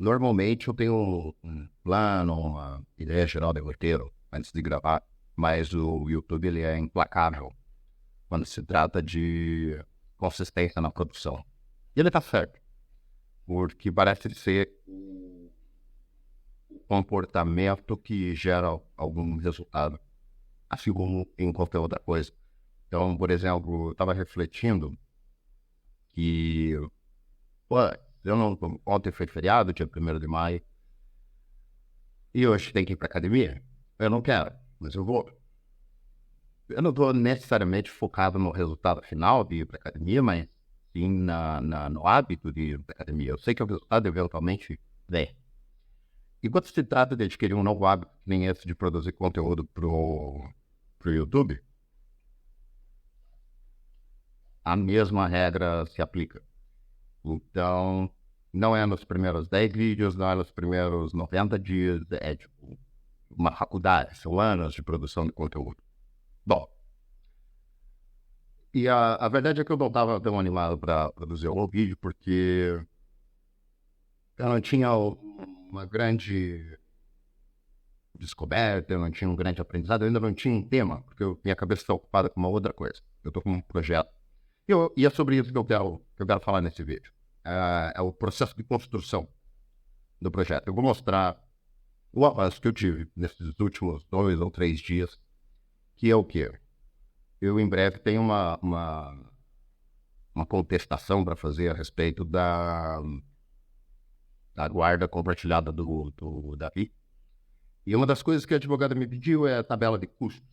Normalmente eu tenho um plano, uma ideia geral de roteiro antes de gravar, mas o YouTube ele é implacável quando se trata de consistência na produção. E ele tá certo, porque parece ser o comportamento que gera algum resultado, assim como em qualquer outra coisa. Então, por exemplo, eu estava refletindo que, pô, eu não, ontem foi feriado, dia 1º de maio, e hoje tem que ir para academia. Eu não quero, mas eu vou. Eu não estou necessariamente focado no resultado final de ir para academia, mas sim no hábito de ir para academia. Eu sei que o resultado eventualmente vem. E quando se trata de adquirir um novo hábito, que nem esse de produzir conteúdo pro YouTube, a mesma regra se aplica. Então, não é nos primeiros 10 vídeos, não é nos primeiros 90 dias, é tipo uma faculdade, são anos de produção de conteúdo. Bom, e a verdade é que eu não estava tão animado para produzir um vídeo, porque eu não tinha uma grande descoberta, eu não tinha um grande aprendizado, eu ainda não tinha um tema, porque minha cabeça está ocupada com uma outra coisa. Eu estou com um projeto. E é sobre isso que eu quero falar nesse vídeo. É o processo de construção do projeto. Eu vou mostrar o avanço que eu tive nesses últimos 2 ou 3 dias, que é o quê? Eu, em breve, tenho uma contestação para fazer a respeito da guarda compartilhada do Davi. E uma das coisas que a advogada me pediu é a tabela de custos.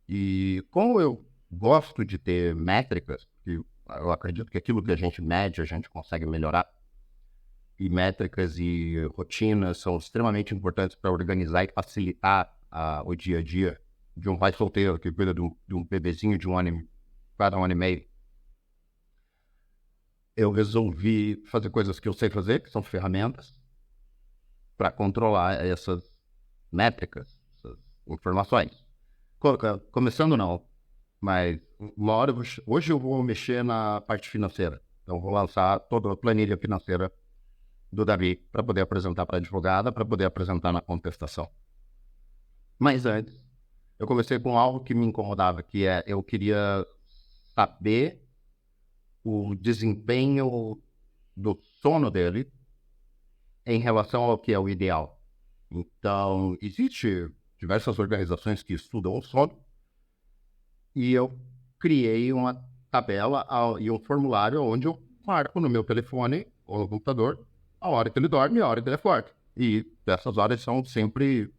E como eu gosto de ter métricas, porque eu acredito que aquilo que a gente mede, a gente consegue melhorar, e métricas e rotinas são extremamente importantes para organizar e facilitar o dia a dia de um pai solteiro que cuida de um bebezinho de quase 1 ano e meio. Eu resolvi fazer coisas que eu sei fazer, que são ferramentas, para controlar essas métricas, essas informações. Começando não, mas uma hora, hoje eu vou mexer na parte financeira. Então vou lançar toda a planilha financeira do Davi para poder apresentar para a advogada, para poder apresentar na contestação. Mas antes, eu comecei com algo que me incomodava, que é eu queria saber o desempenho do sono dele em relação ao que é o ideal. Então, existe diversas organizações que estudam o sono e eu criei uma tabela e um formulário onde eu marco no meu telefone ou no computador a hora que ele dorme e a hora que ele acorda. E essas horas são sempre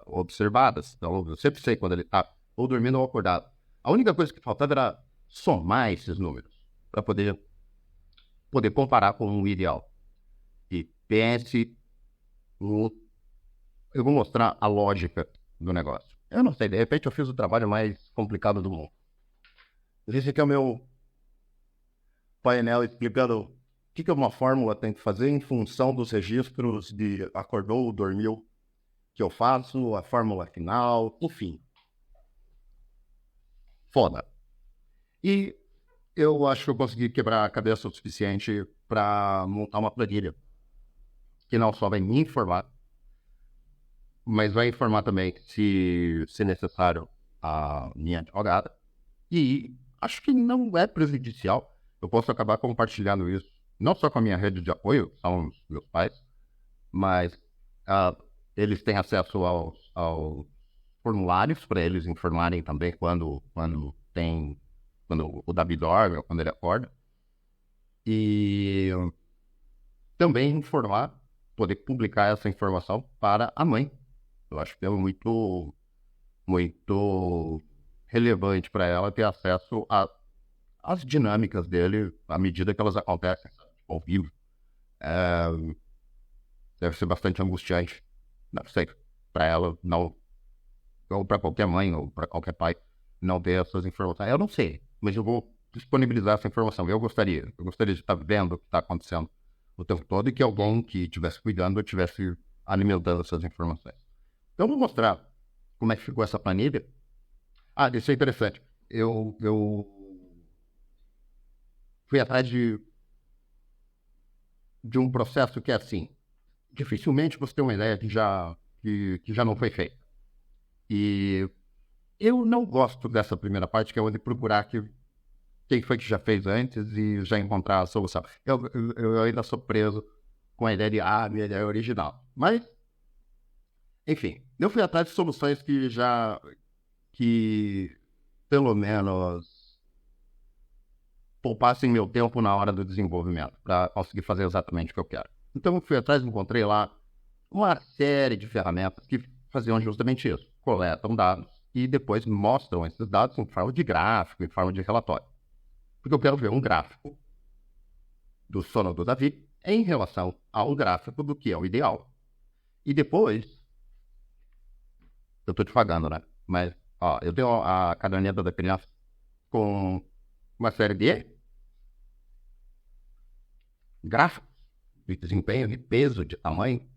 observadas. Então, eu sempre sei quando ele está ou dormindo ou acordado. A única coisa que faltava era somar esses números para poder comparar com o ideal. E pense eu vou mostrar a lógica do negócio. Eu não sei, de repente eu fiz o trabalho mais complicado do mundo. Esse aqui é o meu painel explicando o que uma fórmula tem que fazer em função dos registros de acordou, dormiu, que eu faço, a fórmula final, enfim. Foda. E eu acho que eu consegui quebrar a cabeça o suficiente para montar uma planilha que não só vai me informar, mas vai informar também, se necessário, a minha advogada. E acho que não é prejudicial. Eu posso acabar compartilhando isso, não só com a minha rede de apoio, que são os meus pais, mas eles têm acesso aos formulários para eles informarem também quando o Davi dorme ou quando ele acorda. E também informar, poder publicar essa informação para a mãe. Eu acho que é muito, muito relevante para ela ter acesso às dinâmicas dele à medida que elas acontecem, ao vivo. Deve ser bastante angustiante. Não sei, para ela, não, ou para qualquer mãe, ou para qualquer pai, não ter essas informações. Eu não sei, mas eu vou disponibilizar essa informação. Eu gostaria de estar vendo o que está acontecendo o tempo todo e que alguém que estivesse cuidando estivesse alimentando essas informações. Então, eu vou mostrar como é que ficou essa planilha. Isso é interessante. Eu fui atrás de um processo que é assim. dificilmente você tem uma ideia que já não foi feita. E eu não gosto dessa primeira parte, que é onde procurar quem foi que já fez antes e já encontrar a solução. Eu ainda sou preso com a ideia de, minha ideia é original. Mas, enfim, eu fui atrás de soluções que pelo menos poupassem meu tempo na hora do desenvolvimento, para conseguir fazer exatamente o que eu quero. Então eu fui atrás e encontrei lá uma série de ferramentas que faziam justamente isso. Coletam dados e depois mostram esses dados em forma de gráfico, em forma de relatório. Porque eu quero ver um gráfico do sono do Davi em relação ao gráfico do que é o ideal. E depois, eu estou te pagando, né? Mas, eu tenho a caderneta da criança com uma série de gráficos de desempenho, de peso, de tamanho.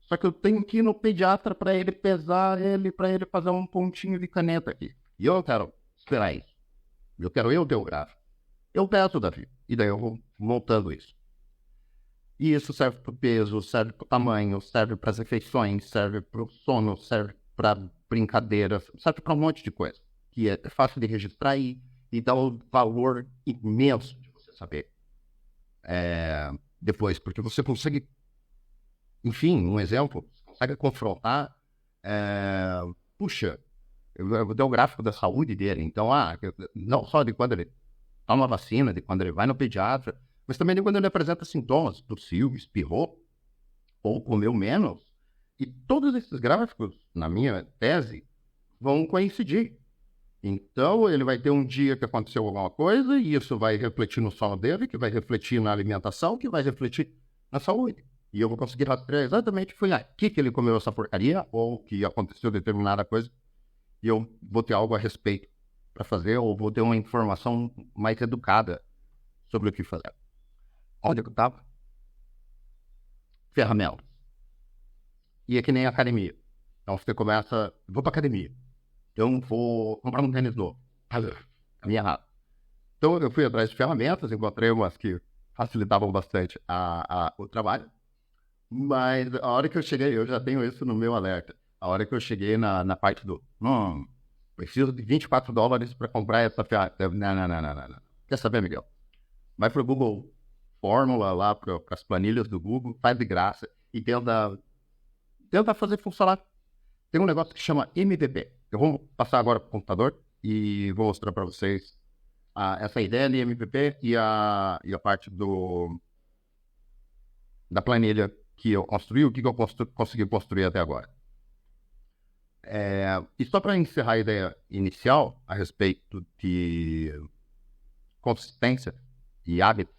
Só que eu tenho que ir no pediatra para ele pesar ele, para ele fazer um pontinho de caneta aqui. E eu não quero esperar isso. Eu quero eu ter o gráfico. Eu peço, Davi. E daí eu vou montando isso. E isso serve para o peso, serve para o tamanho, serve para as refeições, serve para o sono, serve para brincadeiras, serve para um monte de coisa. Que é fácil de registrar e dá um valor imenso de você saber. Depois, porque você consegue, enfim, um exemplo, você consegue confrontar, puxa, eu vou dar o gráfico da saúde dele, então, não só de quando ele toma vacina, de quando ele vai no pediatra, mas também de quando ele apresenta sintomas, tossiu, espirrou, ou comeu menos, e todos esses gráficos, na minha tese, vão coincidir. Então, ele vai ter um dia que aconteceu alguma coisa, e isso vai refletir no sono dele, que vai refletir na alimentação, que vai refletir na saúde. E eu vou conseguir rastrear exatamente, foi aqui que ele comeu essa porcaria, ou que aconteceu determinada coisa, e eu vou ter algo a respeito para fazer, ou vou ter uma informação mais educada sobre o que fazer. Onde eu estava? Ferramenta. E é que nem academia. Então você começa, vou para academia. Então vou comprar um tênis novo. Caminho errado. Então eu fui atrás de ferramentas, encontrei umas que facilitavam bastante o trabalho. Mas a hora que eu cheguei, eu já tenho isso no meu alerta. A hora que eu cheguei na parte do preciso de $24 para comprar essa ferramenta. Não. Quer saber, Miguel? Vai para o Google Fórmula lá, para as planilhas do Google, faz de graça e tenta fazer funcionar. Tem um negócio que chama MVP. Eu vou passar agora para o computador e vou mostrar para vocês essa ideia de MVP e a parte da planilha que eu construí, o que eu consegui construir até agora. E só para encerrar a ideia inicial a respeito de consistência e hábito,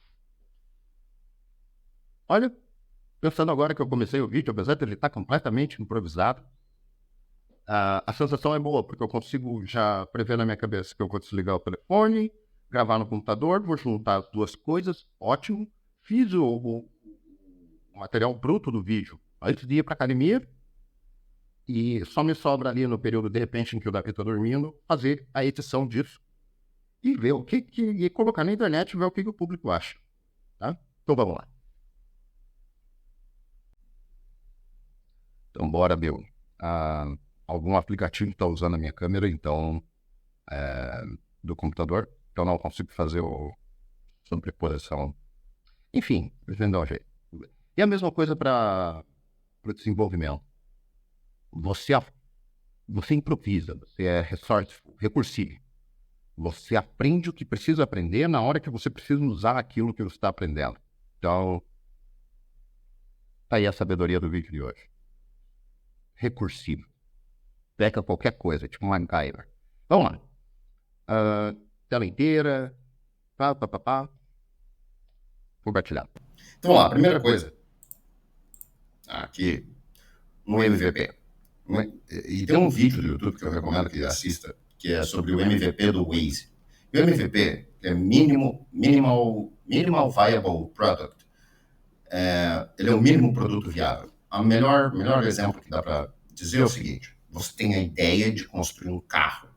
olha, pensando agora que eu comecei o vídeo, apesar de ele estar completamente improvisado, a sensação é boa, porque eu consigo já prever na minha cabeça que eu vou desligar o telefone, gravar no computador, vou juntar as duas coisas, ótimo. Fiz o material bruto do vídeo antes de ir para a academia e só me sobra ali no período, de repente, em que o Davi está dormindo, fazer a edição disso e ver e colocar na internet e ver o que o público acha. Tá? Então vamos lá. Então bora ver. Algum aplicativo está usando a minha câmera, então, do computador, então não consigo fazer sobreposição. Enfim, vendo um jeito. E a mesma coisa para o desenvolvimento. Você improvisa, você é recursivo. Você aprende o que precisa aprender na hora que você precisa usar aquilo que você está aprendendo. Então, tá aí a sabedoria do vídeo de hoje. Recursivo. Pega qualquer coisa, tipo um MacGyver. Vamos lá. Tela inteira. Compartilhar. Então vamos lá, primeira coisa. Aqui, no MVP. E tem um vídeo do YouTube que eu recomendo que assista, que é sobre o MVP do Waze. E o MVP é Minimal Viable Product. Ele é o mínimo produto viável. O melhor exemplo que dá para dizer é o seguinte: você tem a ideia de construir um carro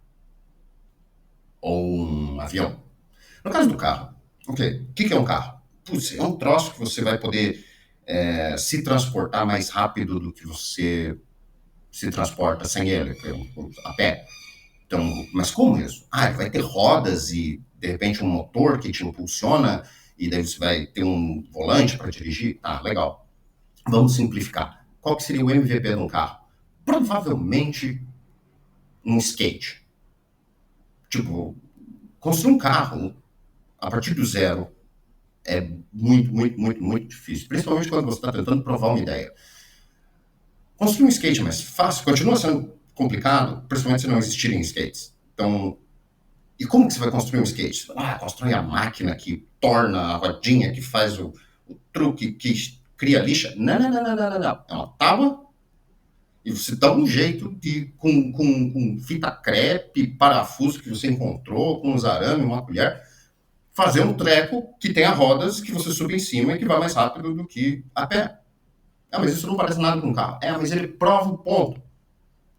ou um avião. No caso do carro, o que é um carro? Putz, é um troço que você vai poder se transportar mais rápido do que você se transporta sem ele, a pé. Então, mas como isso? Vai ter rodas e, de repente, um motor que te impulsiona e daí você vai ter um volante para dirigir? Legal. Vamos simplificar. Qual que seria o MVP de um carro? Provavelmente um skate. Tipo, construir um carro a partir do zero é muito, muito, muito, muito difícil. Principalmente quando você está tentando provar uma ideia. Construir um skate é mais fácil, continua sendo complicado, principalmente se não existirem skates. Então, e como que você vai construir um skate? Constrói a máquina que torna a rodinha, que faz o truque, que cria lixa. Não. É uma tábua e você dá um jeito de, com fita crepe, parafuso que você encontrou, com uns arames, uma colher, fazer um treco que tenha rodas que você sube em cima e que vai mais rápido do que a pé. Mas isso não parece nada com um carro. Mas ele prova o ponto.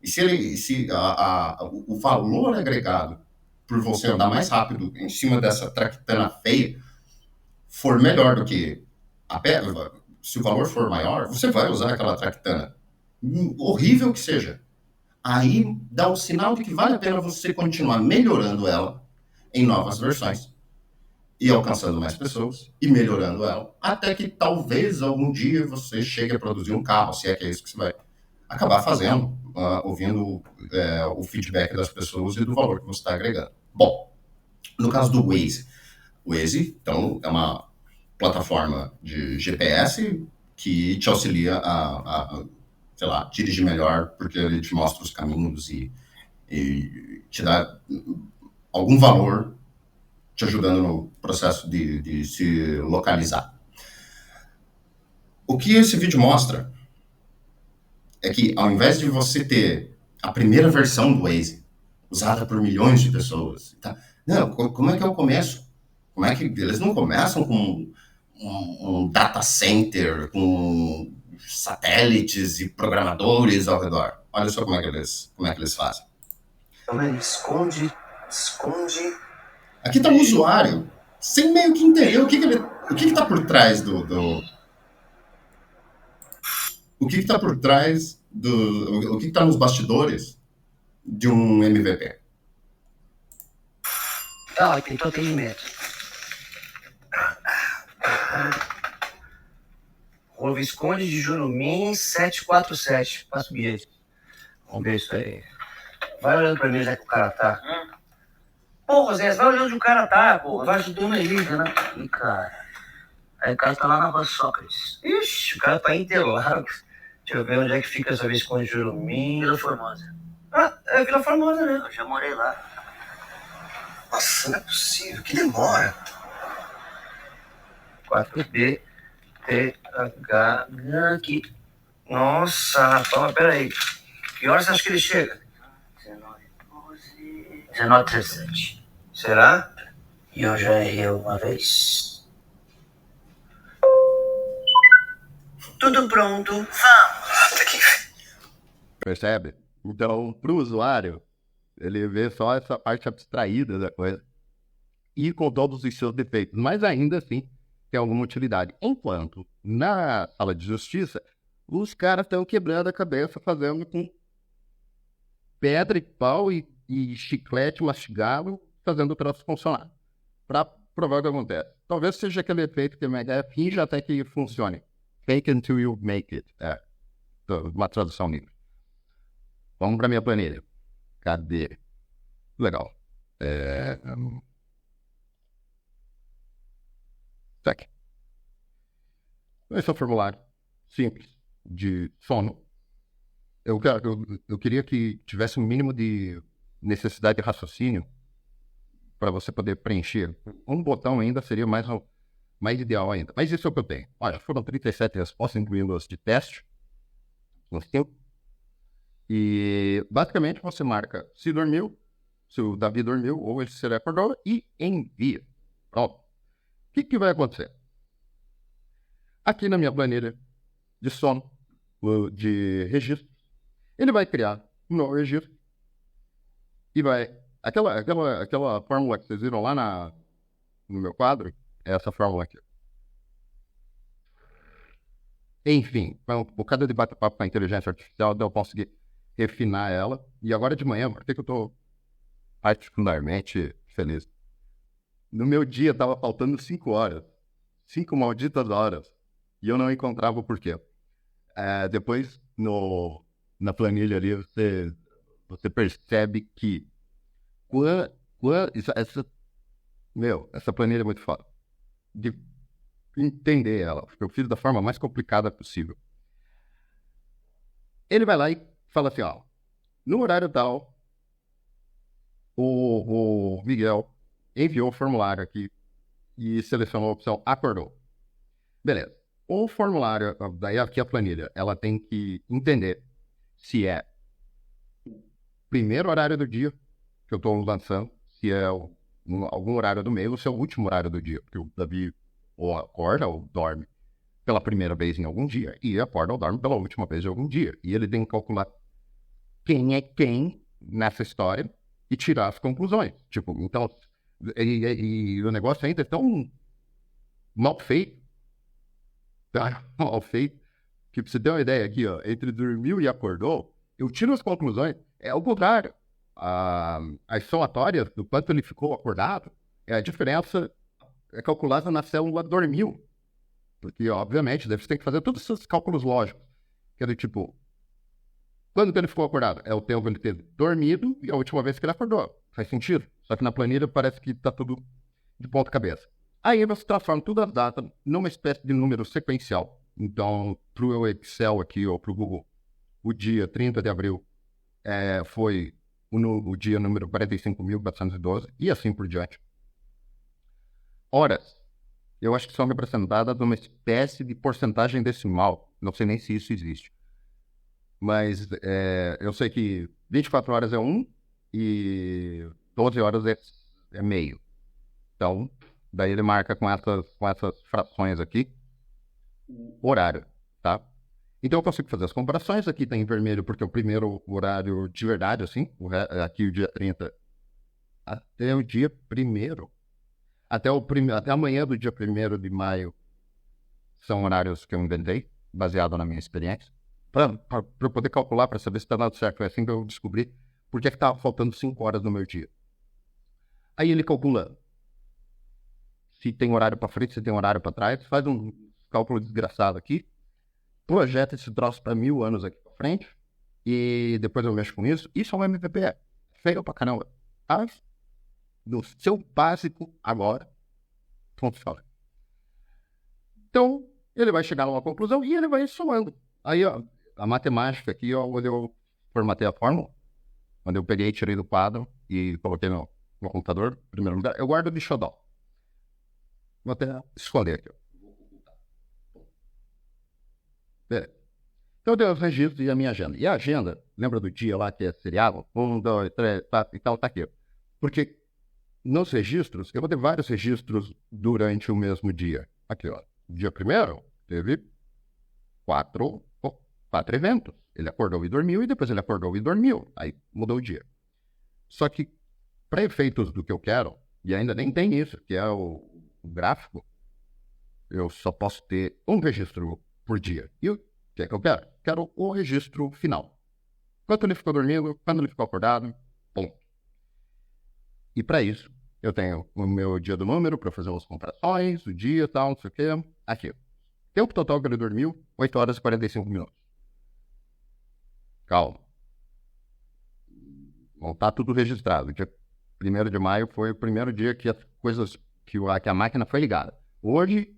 E se o valor agregado por você andar mais rápido em cima dessa tractana feia for melhor do que a pé, se o valor for maior, você vai usar aquela tractana. Horrível que seja. Aí dá um sinal de que vale a pena você continuar melhorando ela em novas versões e alcançando mais pessoas e melhorando ela, até que talvez algum dia você chegue a produzir um carro, se é que é isso que você vai acabar fazendo, ouvindo o feedback das pessoas e do valor que você está agregando. Bom, no caso do Waze, então, é uma plataforma de GPS que te auxilia a sei lá, dirigir melhor, porque ele te mostra os caminhos e te dá algum valor te ajudando no processo de se localizar. O que esse vídeo mostra é que, ao invés de você ter a primeira versão do Waze, usada por milhões de pessoas, como é que é o começo? Como é que eles não começam com um data center, com satélites e programadores ao redor? Olha só como é que eles fazem. Esconde. Aqui está o usuário, sem meio que entender o que está por trás o que está por trás o que está nos bastidores de um MVP. Tem entretenimento. Rua Visconde de Jurumim, 747. Passa o bilhete. Vamos ver isso aí. Vai olhando pra mim, já que o cara tá. Porra, Zé, vai olhando onde o cara tá, porra. Vai ajudando ele, né? Ih, cara. Aí o cara tá lá na Rua Sócrates. Ixi, o cara tá em Interlagos. Deixa eu ver onde é que fica essa Visconde de Jurumim. Vila Formosa. É Vila Formosa, né? Eu já morei lá. Nossa, não é possível. Que demora. 4D. TH. Aqui. Nossa, rapaz, peraí. Que horas você acha que ele chega? 19h17. Será? E eu já errei uma vez. Tudo pronto. Vamos. Percebe? Então, para o usuário, ele vê só essa parte abstraída da coisa e com todos os seus defeitos, mas ainda assim tem alguma utilidade. Enquanto na sala de justiça, os caras estão quebrando a cabeça, fazendo com pedra e pau e chiclete mastigado, fazendo o troço funcionar. Para provar o que acontece. Talvez seja aquele efeito que a minha ideia finge até que funcione. Fake until you make it. Uma tradução livre. Vamos para minha planilha. Cadê? Legal. Tá aqui. Esse é o formulário simples de sono. Eu queria que tivesse um mínimo de necessidade de raciocínio para você poder preencher. Um botão ainda seria mais ideal ainda. Mas isso é o que eu tenho. Olha, foram 37 respostas, incluindo as de teste. E basicamente você marca se dormiu, se o Davi dormiu ou ele se acordou e envia. Pronto. O que vai acontecer? Aqui na minha planilha de sono, de registro, ele vai criar um novo registro e vai... Aquela fórmula que vocês viram lá no meu quadro, é essa fórmula aqui. Enfim, foi um bocado de bate-papo com a inteligência artificial, então eu consegui refinar ela. E agora de manhã, por que eu tô particularmente feliz? No meu dia tava faltando 5 horas. 5 malditas horas. E eu não encontrava o porquê. Depois, na planilha ali, você percebe que essa planilha é muito foda. De entender ela. Eu fiz da forma mais complicada possível. Ele vai lá e fala assim, ó. No horário tal, o Miguel enviou o formulário aqui e selecionou a opção acordou. Beleza. O formulário, daí aqui a planilha, ela tem que entender se é o primeiro horário do dia que eu estou lançando, se é algum horário do meio ou se é o último horário do dia, porque o Davi ou acorda ou dorme pela primeira vez em algum dia e acorda ou dorme pela última vez em algum dia. E ele tem que calcular quem é quem nessa história e tirar as conclusões. Tipo, então, e o negócio ainda é tão mal feito, que pra você ter uma ideia aqui, ó, entre dormiu e acordou, eu tiro as conclusões, é o contrário. As somatórias do quanto ele ficou acordado, a diferença é calculada na célula dormiu. Porque, obviamente, você tem que fazer todos esses cálculos lógicos. Que é do tipo, quando que ele ficou acordado? É o tempo que ele teve dormido e a última vez que ele acordou. Faz sentido. Só que na planilha parece que tá tudo de ponta cabeça. Aí você transforma todas as datas numa espécie de número sequencial. Então, pro Excel aqui, ou pro Google, o dia 30 de abril foi o dia número 45.412 e assim por diante. Horas. Eu acho que são representadas numa espécie de porcentagem decimal. Não sei nem se isso existe. Mas eu sei que 24 horas é 1 e 12 horas é meio. Então, daí ele marca com essas frações aqui o horário, tá? Então eu consigo fazer as comparações. Aqui tá em vermelho porque é o primeiro horário de verdade, assim. Aqui o dia 30 até o dia 1º. Até amanhã do dia 1º de maio são horários que eu inventei, baseado na minha experiência, para eu poder calcular, para saber se está dando certo. É assim que eu descobri por que estava faltando 5 horas no meu dia. Aí ele calcula se tem horário para frente, se tem horário para trás, faz um cálculo desgraçado aqui, projeta esse troço para 1000 anos aqui para frente, e depois eu mexo com isso. Isso é um MVP. Feio pra caramba. Mas, no seu básico agora, funciona. Então, ele vai chegar numa conclusão e ele vai somando. Aí, ó, a matemática aqui, ó, onde eu formatei a fórmula, onde eu peguei, tirei do quadro e coloquei no computador, em primeiro lugar, eu guardo de xodó. Vou até esconder aqui, ó. Beleza. Então, eu tenho os registros e a minha agenda. E a agenda, lembra do dia lá que é seriado? 1, 2, 3, 4, e tal, tá aqui. Porque nos registros, eu vou ter vários registros durante o mesmo dia. Aqui, ó. Dia 1º, teve 4 eventos. Ele acordou e dormiu, e depois ele acordou e dormiu. Aí mudou o dia. Só que, para efeitos do que eu quero, e ainda nem tem isso, que é o gráfico, eu só posso ter um registro por dia. E o que é que eu quero? Quero o registro final. Quanto ele ficou dormindo, quando ele ficou acordado, ponto. E para isso, eu tenho o meu dia do número para fazer as comparações, o dia e tal, não sei o quê. Aqui. Tempo total que ele dormiu, 8 horas e 45 minutos. Calma. Não tá tudo registrado. Dia 1º de maio foi o primeiro dia que as coisas, que a máquina foi ligada. Hoje,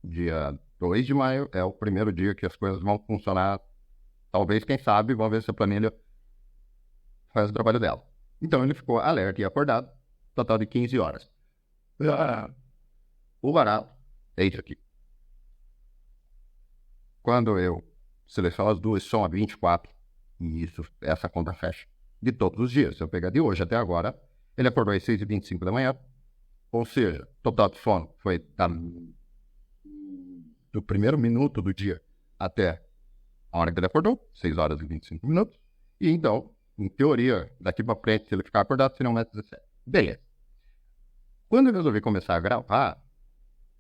dia 2 de maio, é o primeiro dia que as coisas vão funcionar. Talvez, quem sabe, vamos ver se a planilha faz o trabalho dela. Então ele ficou alerta e acordado, total de 15 horas. O barato é isso aqui. Quando eu seleciono as duas, soma 24, e essa conta fecha de todos os dias. Se eu pegar de hoje até agora, ele acordou às 6h25 da manhã, ou seja, total de sono foi do primeiro minuto do dia até a hora que ele acordou, 6 horas e 25 minutos, e então, em teoria, daqui para frente, se ele ficar acordado, será 1,17 m. Beleza. Quando eu resolvi começar a gravar,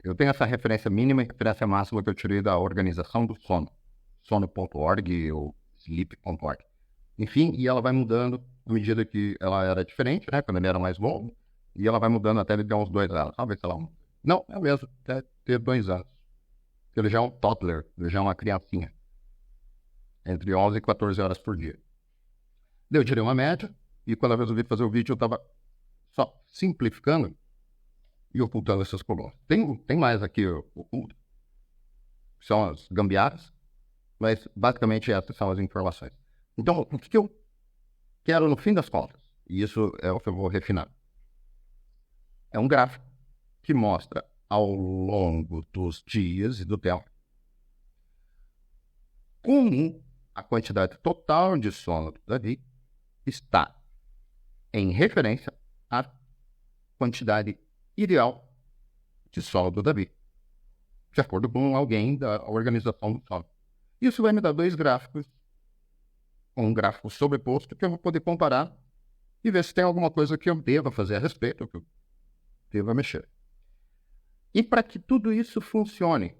Eu tenho essa referência mínima e referência máxima que eu tirei da Organização do Sono, sono.org ou sleep.org. Enfim, e ela vai mudando à medida que ela era diferente, né? Quando ele era mais novo, e ela vai mudando até ele ter uns 2 anos. Talvez, sei lá, não, é mesmo, até ter 2 anos. Ele já é um toddler, ele já é uma criancinha. Entre 11 e 14 horas por dia. Daí eu tirei uma média, e quando eu resolvi fazer o vídeo, eu estava só simplificando e ocultando essas colunas. Tem mais aqui oculto, são as gambiarras, mas basicamente essas são as informações. Então, o que eu quero no fim das contas, e isso é o que eu vou refinar, é um gráfico que mostra ao longo dos dias e do tempo como a quantidade total de sono do Davi está em referência à quantidade ideal de sono do Davi, de acordo com alguém da Organização do Sono. Isso vai me dar 2 gráficos, um gráfico sobreposto, que eu vou poder comparar e ver se tem alguma coisa que eu deva fazer a respeito, que eu deva mexer. E para que tudo isso funcione,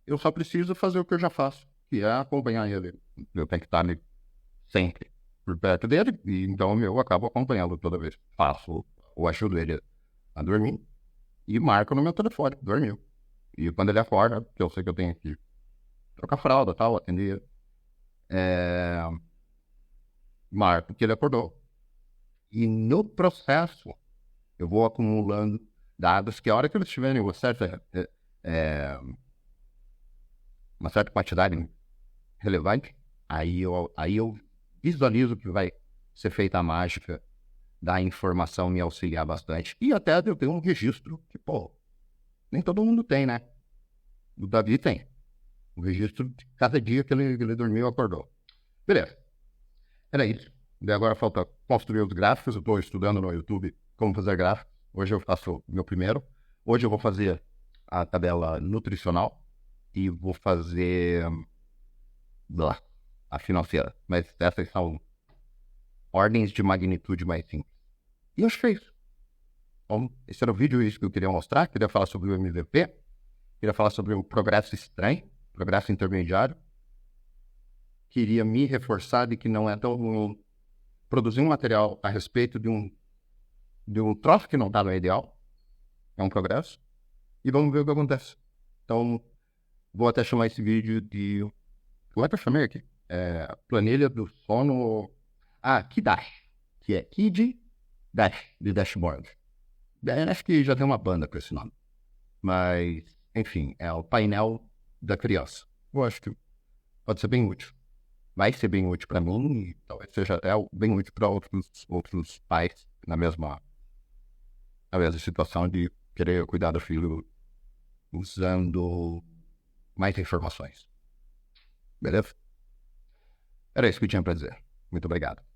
eu só preciso fazer o que eu já faço, que é acompanhar ele. Eu tenho que estar sempre por perto dele, e então eu acabo acompanhando toda vez. Faço ou ajudo ele a dormir e marco no meu telefone, dormiu. E quando ele acorda, que eu sei que eu tenho que trocar fralda, tal, atender, marco que ele acordou. E no processo, eu vou acumulando dados que a hora que eles tiverem uma certa quantidade relevante, aí eu visualizo que vai ser feita a mágica da informação me auxiliar bastante. E até eu tenho um registro que, nem todo mundo tem, né? O Davi tem. Um registro de cada dia que ele dormiu e acordou. Beleza. Era isso. E agora falta construir os gráficos. Eu estou estudando no YouTube como fazer gráficos. Hoje eu faço o meu primeiro. Hoje eu vou fazer a tabela nutricional e vou fazer a financeira. Mas essas são ordens de magnitude mais simples. E eu acho que é isso. Bom, esse era o vídeo isso que eu queria mostrar. Queria falar sobre o MVP. Queria falar sobre o progresso estranho, progresso intermediário. Queria me reforçar de que não é tão ruim produzir um material a respeito de um troço que não está no ideal. É um progresso. E vamos ver o que acontece. Então, vou até chamar esse vídeo de... Como é que eu chamei aqui? Planilha do sono... Kidash. Que é Kid Dash, de Dashboard. Acho que já tem uma banda com esse nome. Mas, enfim, é o painel da criança. Eu acho que pode ser bem útil. Vai ser bem útil para mim e talvez seja até bem útil para outros pais na mesma situação de querer cuidar do filho usando mais informações. Beleza? Era isso que eu tinha para dizer. Muito obrigado.